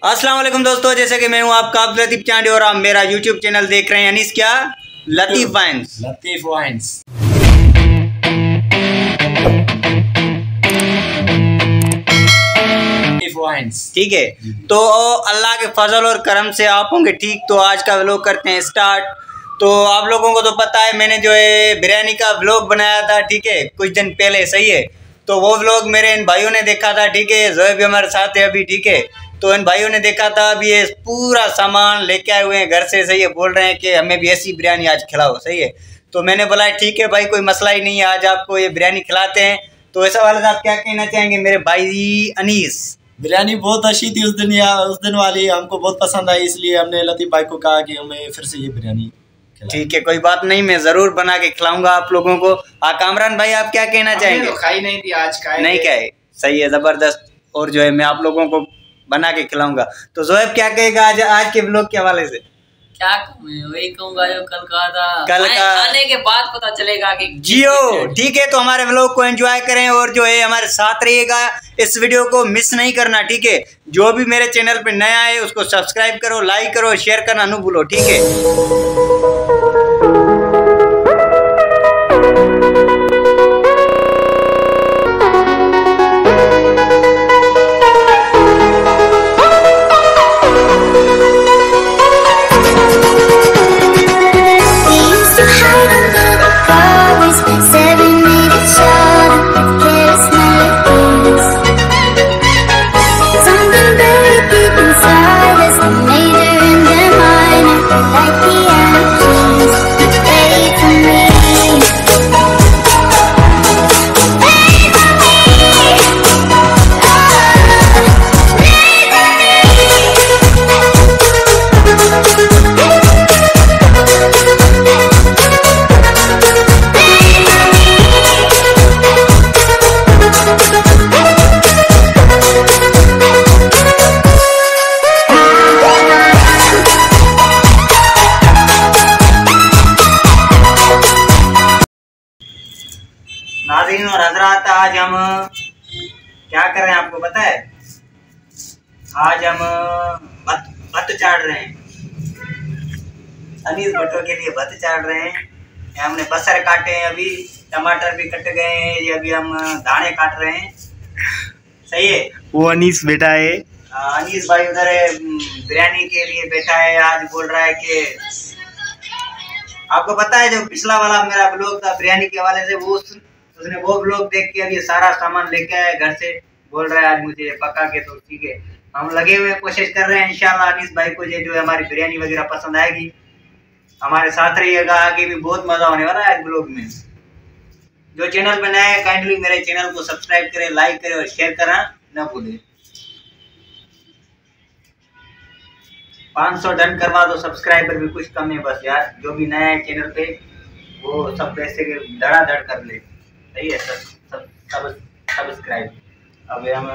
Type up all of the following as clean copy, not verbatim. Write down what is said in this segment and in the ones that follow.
अस्सलाम वालेकुम दोस्तों, जैसे कि मैं हूं आपका लतीफ चांडी और आप मेरा यूट्यूब चैनल देख रहे हैं अनीस क्या लतीफ वाइन्स। ठीक है, तो अल्लाह के फजल और करम से आप होंगे ठीक। तो आज का व्लॉग करते हैं स्टार्ट। तो आप लोगों को तो पता है मैंने जो है बिरयानी का व्लॉग बनाया था, ठीक है, कुछ दिन पहले, सही है। तो वो व्लॉग मेरे इन भाइयों ने देखा था, ठीक है, जोए भी हमारे साथ है अभी, ठीक है। तो इन भाइयों ने देखा था, अभी ये पूरा सामान लेके आए हुए हैं घर से, सही है। बोल रहे हैं कि हमें भी ऐसी बिरयानी आज खिलाओ, सही है। तो मैंने बोला ठीक है भाई, कोई मसला ही नहीं है, आज आपको ये बिरयानी खिलाते हैं। तो ऐसा वाले आप क्या कहना चाहेंगे मेरे भाई अनीस? बिरयानी बहुत अच्छी थी उस दिन वाली हमको बहुत पसंद आई, इसलिए हमने लतीफ भाई को कहा कि हमें फिर से ये बिरयानी खिलाएं। ठीक है, कोई बात नहीं, मैं जरूर बना के खिलाऊंगा आप लोगों को। कामरान भाई आप क्या कहना चाहेंगे? तो खाई नहीं थी, आज खाए नहीं खाए, सही है, जबरदस्त। और जो है मैं आप लोगों को बना के खिलाऊंगा। तो जोएब क्या कहेगा आज के व्लॉग के हवाले से? क्या कहूँ, वही कहूंगा जो कल कहा था, कल का आने के बाद पता चलेगा कि जियो। ठीक है, तो हमारे व्लॉग को एंजॉय करें और जो है हमारे साथ रहिएगा, इस वीडियो को मिस नहीं करना, ठीक है। जो भी मेरे चैनल पे नया है उसको सब्सक्राइब करो, लाइक करो, शेयर करना न भूलो, ठीक है। नाज़रीन और हजरात, आज हम क्या कर रहे हैं आपको पता है? आज हम भत्त चाट रहे हैं। अनीस भट्टों के लिए भत्त चाट रहे हैं। हमने बसर काटे हैं, अभी टमाटर भी कट गए हैं, ये अभी हम दाने काट रहे हैं, सही है। वो अनीस बैठा है, अनीस भाई उधर है, बिरयानी के लिए बैठा है। आज बोल रहा है कि आपको पता है जो पिछला वाला मेरा व्लॉग था बिरयानी के हवाले से, उसने वो व्लॉग देख के अभी सारा सामान लेके आया घर से। बोल रहा है आज मुझे पका के, तो ठीक है, हम लगे हुए कोशिश कर रहे हैं। इंशाल्लाह अनीस भाई को जो है हमारी बिरयानी वगैरह पसंद आएगी। हमारे साथ रहिएगा, आगे भी बहुत मजा होने वाला है आज व्लॉग में। जो चैनल पे नया है काइंडली मेरे चैनल को सब्सक्राइब करें, लाइक करें और शेयर करना न भूलें। 500 डन करवा दो, सब्सक्राइबर भी कुछ कम है बस यार। जो भी नया है चैनल पे वो सब पैसे के धड़ाधड़ कर ले, सही है। सब सब्सक्राइब। अब हम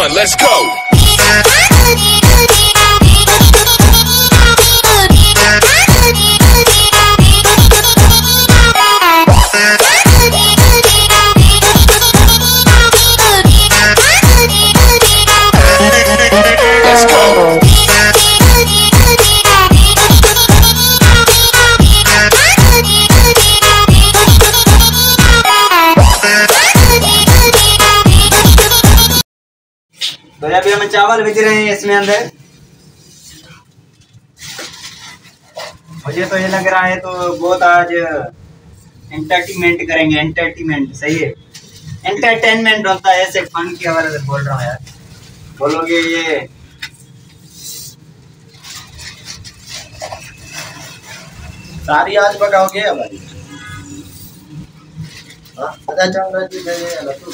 let's go. तो अभी हम चावल भेज रहे हैं इसमें अंदर। मुझे तो ये लग रहा है तो बहुत आज एंटरटेनमेंट करेंगे, एंटरटेनमेंट, सही है, एंटरटेनमेंट होता है, ऐसे फन के हवाले से बोल रहा हूँ यार। बोलोगे ये सारी आज पकाओगे हमारी। ada cara juga ya lah tuh.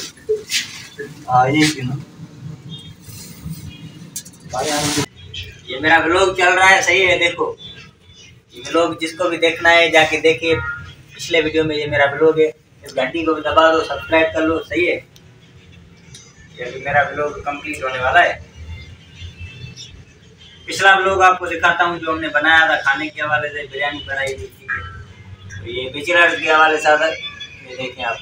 ये क्यों ये मेरा व्लॉग चल रहा है, सही है। देखो ये व्लॉग जिसको भी देखना है जाके देखिए, पिछले वीडियो में ये मेरा व्लॉग है। इस घंटी को भी दबा दो, सब्सक्राइब कर लो, सही है। ये अभी मेरा व्लॉग कंप्लीट होने वाला है। पिछला व्लॉग आपको दिखाता हूँ जो हमने बनाया था खाने के हवाले से, बिरयानी बनाई थी, ठीक है। तो ये बिचलर्स के हवाले से आता है, ये देखें आप।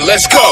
Let's go.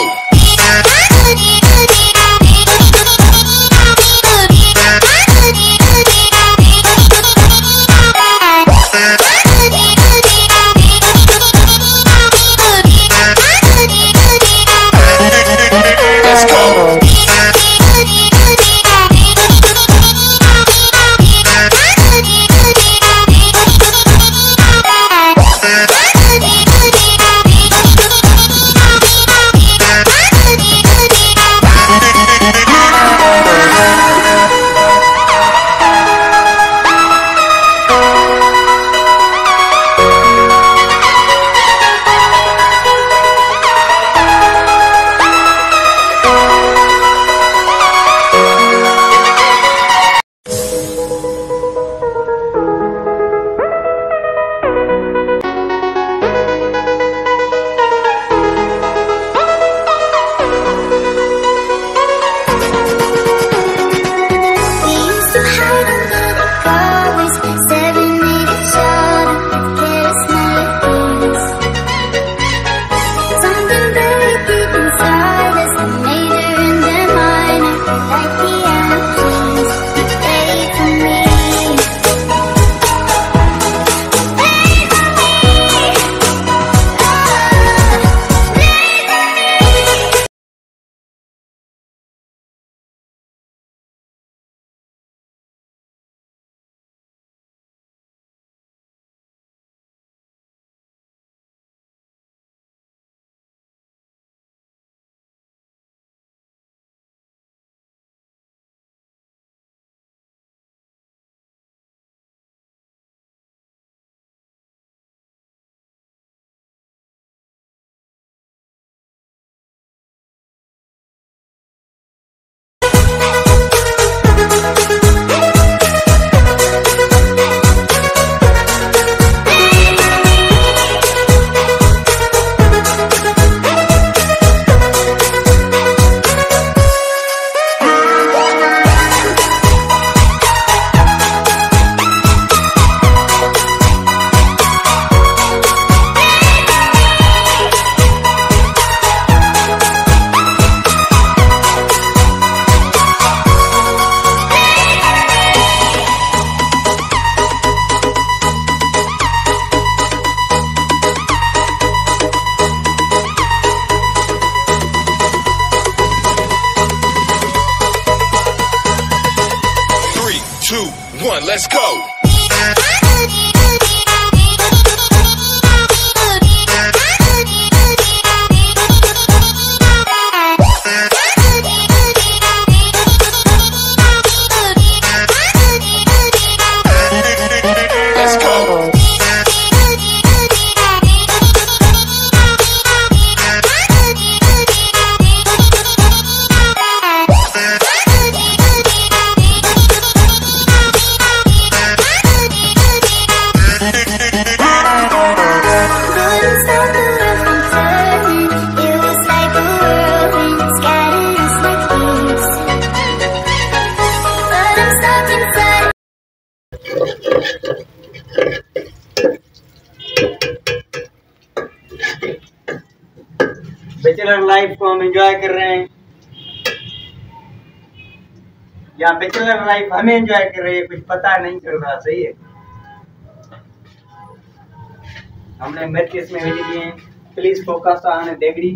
Let's go. को हम एंजॉय कर रहे हैं। या बैचलर लाइफ हमें एंजॉय कर रही है, कुछ पता नहीं चल रहा। सही है, हमने मिर्च इसमें भेज दिए हैं। प्लीज फोकस ऑन देगड़ी।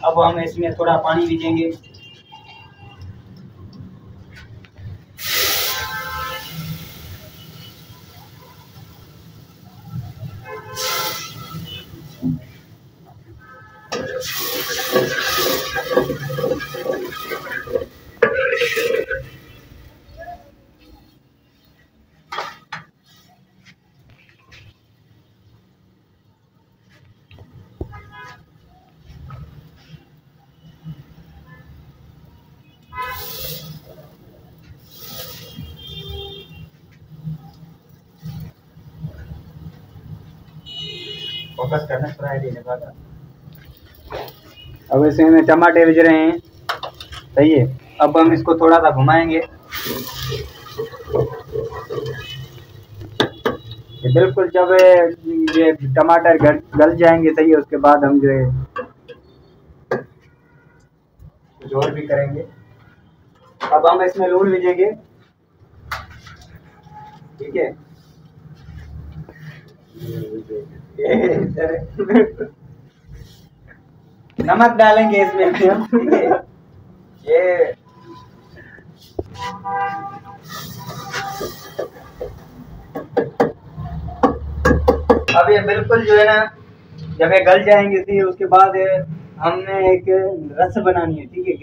अब हम इसमें थोड़ा पानी दीजिएंगे। फोकस करना थोड़ा देने वाला। अब इसमें टमाटर भेज रहे हैं। सही है, अब हम इसको थोड़ा सा घुमाएंगे। बिल्कुल जब ये टमाटर गल जाएंगे, सही है, उसके बाद हम जो है कुछ और भी करेंगे। अब हम इसमें लूण भेजेंगे। ठीक है, नमक डालेंगे इसमें भी हम। ठीक है, ये अब ये बिल्कुल जो है ना, जब ये गल जाएंगे थी, उसके बाद हमने एक रस बनानी है। ठीक है,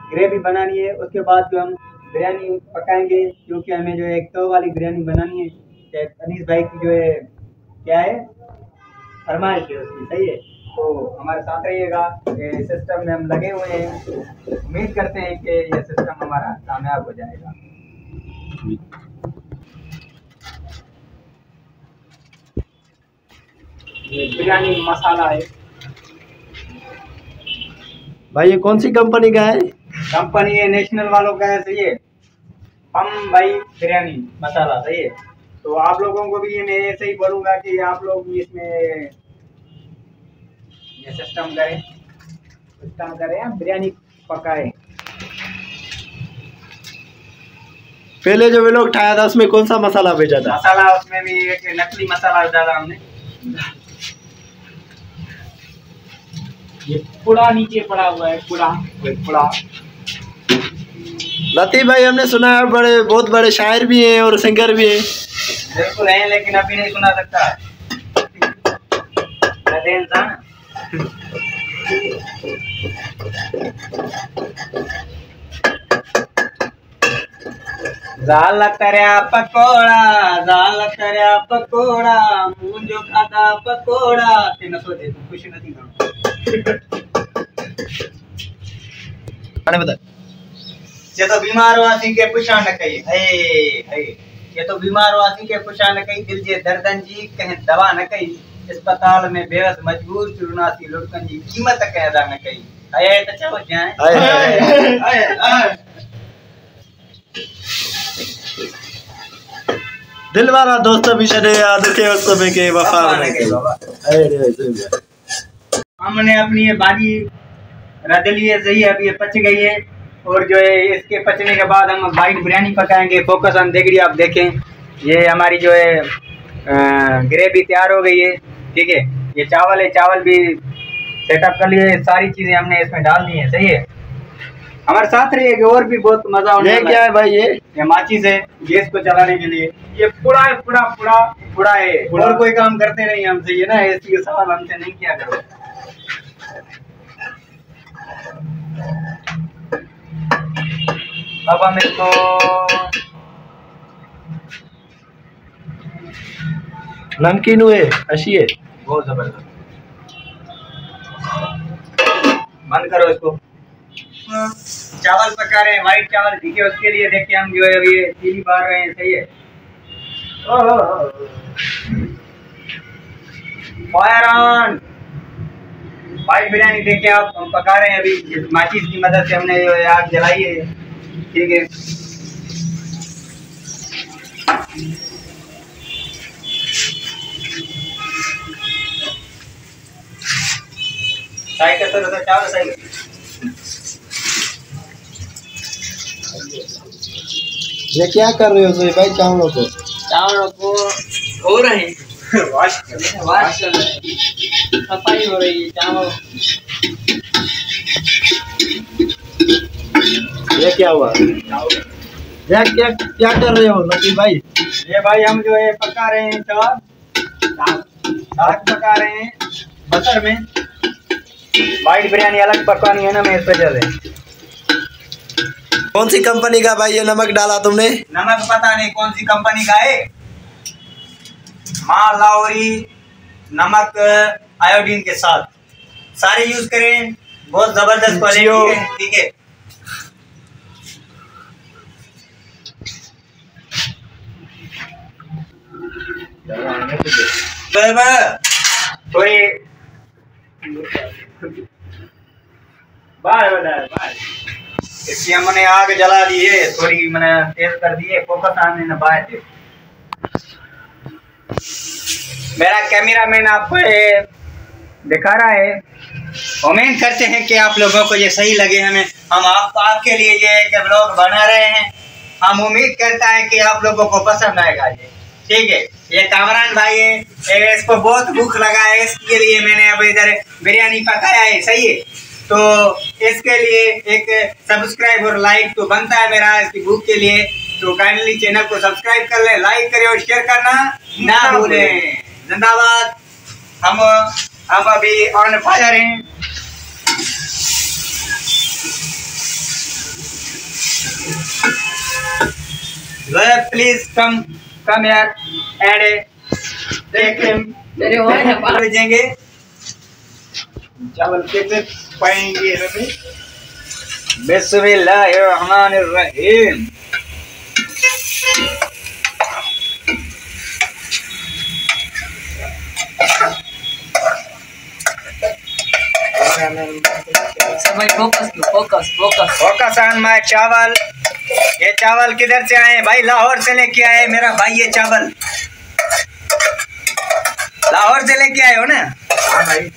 ग्रेवी बनानी है। उसके बाद जो हम बिरयानी पकाएंगे, क्योंकि हमें जो है एक तवा वाली बिरयानी बनानी है। अनीस भाई की जो है क्या है फरमाइश है उसकी। सही है, तो हमारे साथ रहिएगा। ये सिस्टम में हम लगे हुए हैं, उम्मीद करते हैं कि ये सिस्टम हमारा कामयाब हो जाएगा। ये बिरयानी मसाला है भाई, ये कौन सी कंपनी का है? कंपनी है नेशनल वालों का है। सही है, हम भाई बिरयानी मसाला। सही है, तो आप लोगों को भी ये मैं ऐसे ही बोलूंगा कि आप लोग भी इसमें ये सिस्टम करें, बिरयानी पकाएं। पहले जो व्लॉग उठाया था उसमें कौन सा मसाला भेजा था? मसाला उसमें भी एक नकली मसाला डाला हमने। ये पूरा नीचे पड़ा हुआ है, पूरा। लतीफ भाई, हमने सुना है बहुत बड़े शायर भी हैं और सिंगर भी हैं। बिल्कुल है, लेकिन अभी नहीं सुना सकता। इंसान जाल तरया पकोड़ा मुंजो खाता पकोड़ा तेन सोचे तू कुछ नहीं बता। ये तो बीमार वासी के पुछा न कही है। ये तो बीमार वासी के पुछा न कही, दिल जे दर्दन जी कहीं दवा न कही, अस्पताल में बेवस मजबूर चुरनासी लुटकन जी कीमत कह अदा न कही। आए तो चलो जाए। दिल वाला दोस्त भी छड़े दुखे वक्त में के वफा हमने अपनी ये भाजी रख ली है। सही है, अब ये पच गई है, और जो है इसके पचने के बाद हम वाइट बिरयानी पकाएंगे। फोकस ऑन देगड़ी। आप देखें, ये हमारी जो है ग्रेवी तैयार हो गई है। ठीक है, ये चावल है, चावल भी सेटअप कर लिए, सारी चीजें हमने इसमें डाल दी है। सही है, हमारे साथ रहिए, और भी बहुत मजा होने वाला है। क्या है भाई? ये माचिस है गैस को चलाने के लिए। ये पूरा है, पूरा है। और कोई काम करते नहीं हमसे, ये ना इसलिए सवाल हमसे नहीं किया करो। अब हम इसको नमकीन हुए अच्छी है, बहुत जबरदस्त। बंद करो इसको। चावल पका रहे हैं, व्हाइट चावल। ठीक है, उसके लिए देखिए हम जो है अभी चीनी बार रहे हैं। सही है, फायर ऑन। वाइट बिरयानी देखिए आप, हम पका रहे हैं अभी इस माचिस की मदद से, हमने आग जलाई है। ठीक है, साइकिल तो रहता चावल साइकिल। ये क्या कर रहे हो सोई भाई चावलों को? चावलों को हो रहे हैं, वाश वाश कर रहे हैं, सफाई हो रही है चावल। ये क्या हुआ? क्या क्या क्या कर रहे हो लतीफ भाई? ये भाई हम जो है पका रहे हैं साग पका रहे हैं बटर में। वाइट बिरयानी अलग पकवानी है ना, मैं स्पेशल है। कौन सी कंपनी का भाई ये नमक डाला तुमने? नमक पता नहीं कौन सी कंपनी का है, माँ लाहौरी नमक आयोडीन के साथ, सारे यूज करें, बहुत जबरदस्त क्वालिटी है। ठीक है, थोड़ी इसकी हमने आग जला दी है, थोड़ी मैंने तेज कर दी है, फोकस आने न पाए थे। मेरा कैमरामैन आपको दिखा रहा है। उम्मीद करते हैं कि आप लोगों को ये सही लगे। हम आपके लिए ये एक ब्लॉग बना रहे हैं। हम उम्मीद करता है कि आप लोगों को पसंद आएगा ये। ठीक है, ये कामरान भाई है, इसको बहुत भूख लगा है, इसके लिए मैंने अब इधर बिरयानी पकाया है। सही है, तो इसके लिए एक सब्सक्राइब और लाइक तो बनता है मेरा इसकी भूख के लिए। तो काइंडली चैनल को सब्सक्राइब कर ले, लाइक करें और शेयर करना ना भूलें। जिंदाबाद। हम अभी ऑन फायर हैं। प्लीज कम यार एंड देख भेजेंगे चावल कैसे पाएंगे। बिस्मिल्लाहिर्रहमानिर्रहीम। भाई फोकस ऑन माय चावल। ये चावल किधर से आए भाई? लाहौर से लेके आए मेरा भाई। ये चावल लाहौर से लेके आए हो ना? हाँ भाई।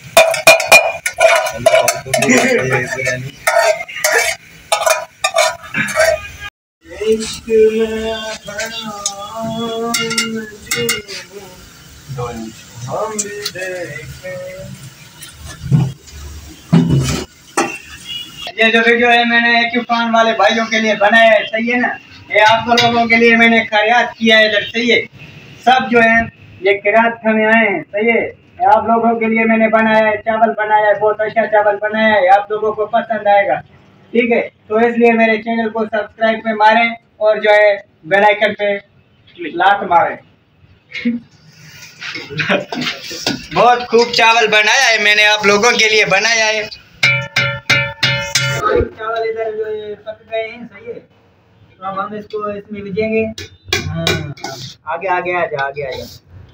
ये जो वीडियो है मैंने एक्यूफान वाले भाइयों के लिए बनाया है। सही है ना? ये आप लोगों के लिए मैंने खैरात किया है इधर। सही है, सब जो है ये खैरात में आए हैं। सही है, आप लोगों के लिए मैंने बनाया है, चावल बनाया है, बहुत अच्छा चावल बनाया है, आप लोगों को पसंद आएगा। ठीक है, तो इसलिए मेरे चैनल को सब्सक्राइब पे मारें और जो है बेल आइकन पे लात मारें। बहुत खूब चावल बनाया है मैंने, आप लोगों के लिए बनाया है। चावल इधर जो ये पक गए हैं। सही है, तो अब हम इसको इसमें भेजेंगे। आगे आगे आजा।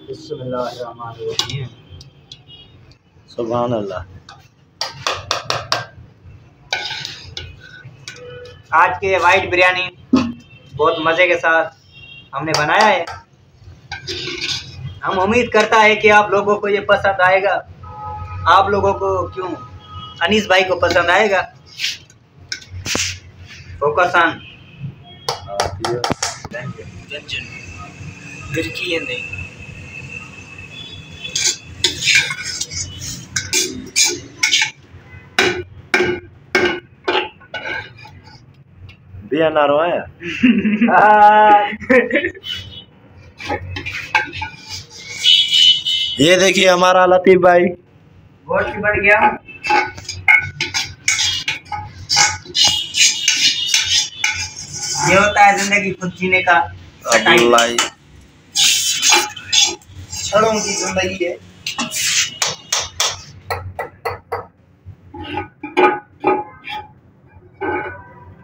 बिस्मिल्लाहिर्रहमानिर्रहीम। सुभान अल्लाह। आज के वाइट बिरयानी बहुत मज़े के साथ हमने बनाया है। हम उम्मीद करता है कि आप लोगों को ये पसंद आएगा। आप लोगों को क्यों, अनीस भाई को पसंद आएगा। फोकस ऑन बिया ना रोया। ये देखिए हमारा लतीफ भाई गोश्त बढ़ गया। ये होता है जिंदगी खुद जीने का। अब्दुल्लाई छड़ों की जिंदगी है।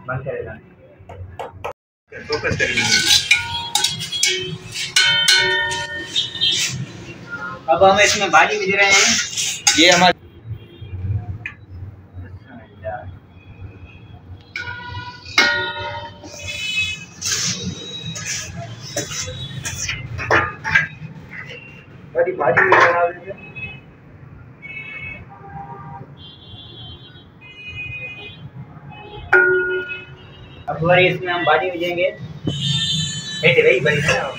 बंद करेगा, फोकस करेंगे। अब हम इसमें भाजी भेज रहे हैं। ये हमारे बड़ी भाजी भी बना दीजिए। अब बारी इसमें हम भाजी भी देंगे। ऐसे रही बड़ी ना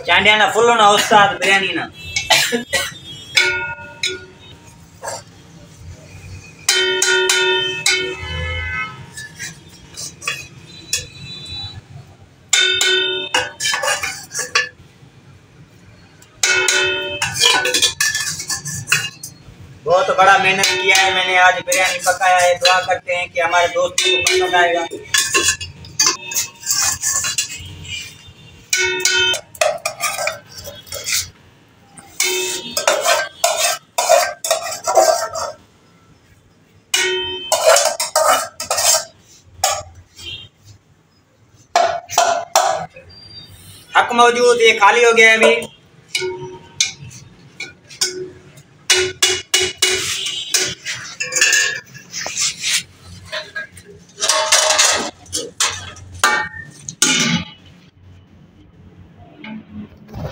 चांडियाना फुल ना उस्ताद बिरयानी ना बहुत बड़ा मेहनत किया है मैंने, आज बिरयानी पकाया है। दुआ करते हैं कि हमारे दोस्तों को पसंद आएगा। हक मौजूद, ये खाली हो गया है अभी।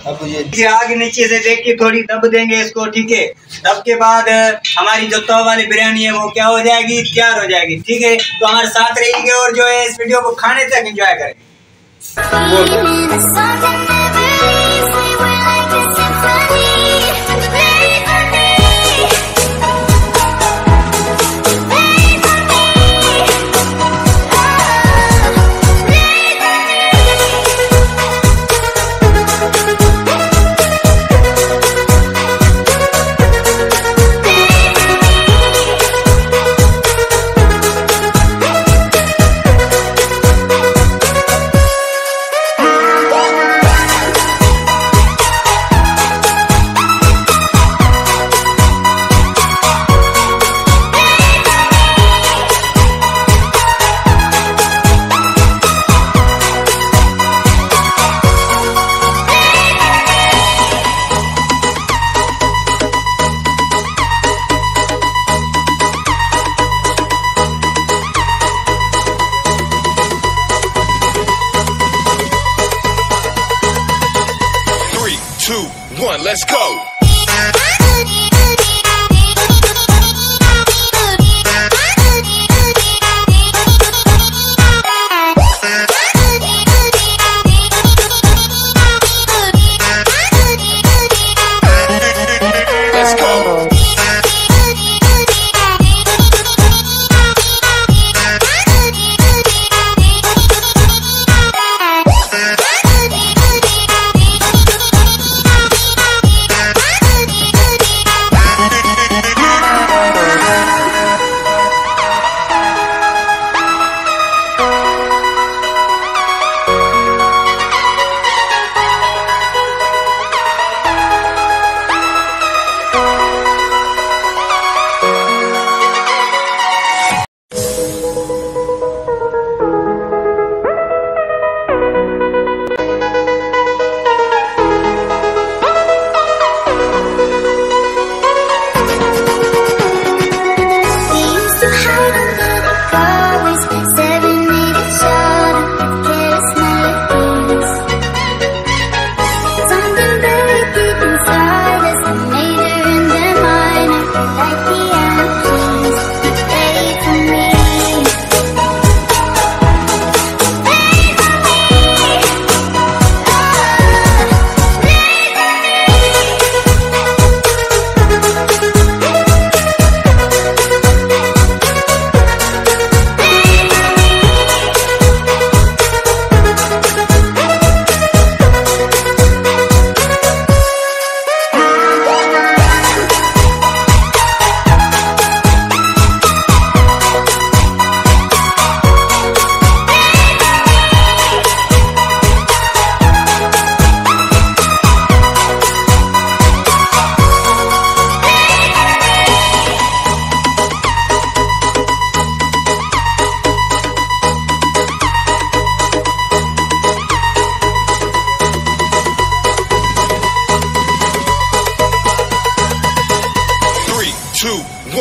अब ये आगे नीचे से देख के थोड़ी दब देंगे इसको, ठीक है। दब के बाद हमारी जो तवा वाली बिरयानी है वो क्या हो जाएगी, तैयार हो जाएगी, ठीक है। तो हमारे साथ रहिए और जो है इस वीडियो को खाने तक एंजॉय करें। Let's go.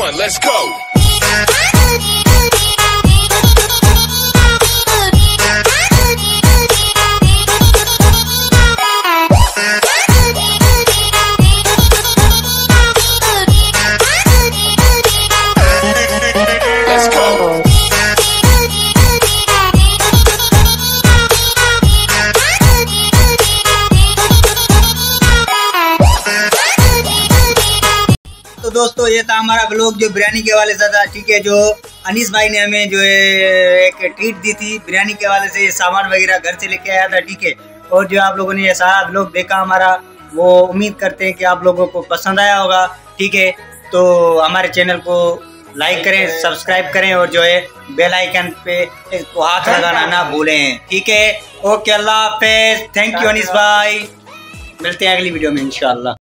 1, let's go. Let's go. तो दोस्तों ये था हमारा ब्लॉग जो बिरयानी के हवाले से था, ठीक है। जो अनीस भाई ने हमें जो है एक ट्रीट दी थी बिरयानी के हवाले से, ये सामान वगैरह घर से लेके आया था, ठीक है। और जो आप लोगों ने ये सारा ब्लॉग देखा हमारा, वो उम्मीद करते हैं कि आप लोगों को पसंद आया होगा, ठीक है। तो हमारे चैनल को लाइक करें, सब्सक्राइब करें और जो है बेल आइकन पे को हाथ लगाना ना भूलें, ठीक है। ओके, अल्लाह हाफिज, थैंक यू अनीस भाई, मिलते हैं अगली वीडियो में इंशाल्लाह।